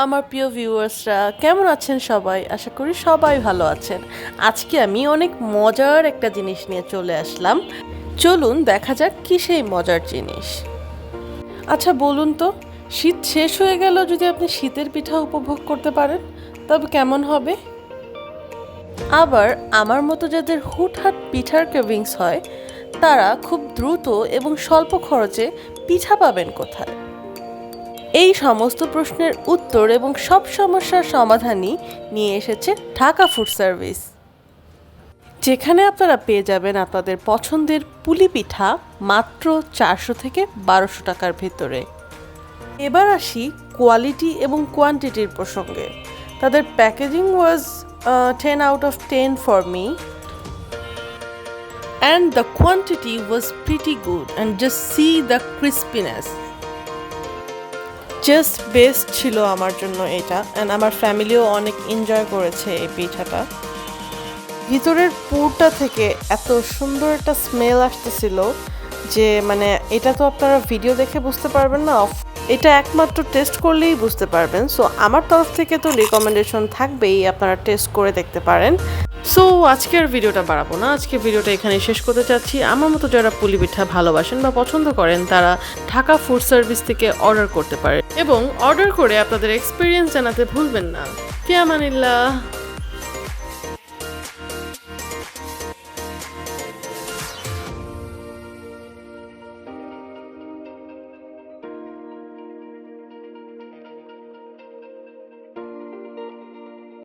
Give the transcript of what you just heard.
আমার প্রিয় ভিউয়ার্সরা, কেমন আছেন সবাই? আশা করি সবাই ভালো আছেন। আজকে আমি অনেক মজার একটা জিনিস নিয়ে চলে আসলাম। চলুন দেখা যাক কি সেই মজার জিনিস। আচ্ছা বলুন তো, শীত শেষ হয়ে গেল যদি আপনি শীতের পিঠা উপভোগ করতে পারেন, তবে কেমন হবে? আবার আমার মতো যাদের হুটহাট পিঠার ক্রেভিংস হয়, তারা খুব দ্রুত এবং স্বল্প খরচে পিঠা পাবেন কোথায়? এই সমস্ত প্রশ্নের উত্তর এবং সব সমস্যার সমাধানই নিয়ে এসেছে ঢাকা ফুড সার্ভিস, যেখানে আপনারা পেয়ে যাবেন আপনাদের পছন্দের পুলি পিঠা মাত্র 400 থেকে 1200 টাকার ভেতরে। এবার আসি কোয়ালিটি এবং কোয়ান্টিটির প্রসঙ্গে। তাদের packaging was 10 out of 10 for me, and the quantity was pretty good, and just see the crispiness. Just best ছিল আমার জন্য এটা, অ্যান্ড আমার ফ্যামিলিও অনেক এনজয় করেছে এই পিঠাটা। ভিতরের পুরটা থেকে এত সুন্দর একটা স্মেল আসতেছিল যে এটা তো আপনারা ভিডিও দেখে বুঝতে পারবেন না, এটা একমাত্র টেস্ট করলেই বুঝতে পারবেন। সো আমার তরফ থেকে তো রিকমেন্ডেশন থাকবেই, আপনারা টেস্ট করে দেখতে পারেন। সো আজকের ভিডিওটা বাড়াবো না, আজকের ভিডিওটা এখানে শেষ করতে চাচ্ছি। আমার মতো যারা পুলি পিঠা ভালোবাসেন বা পছন্দ করেন, তারা ঢাকা ফুড সার্ভিস থেকে অর্ডার করতে পারেন এবং অর্ডার করে আপনাদের এক্সপিরিয়েন্স জানাতে ভুলবেন না। ফি আমানিল্লাহ।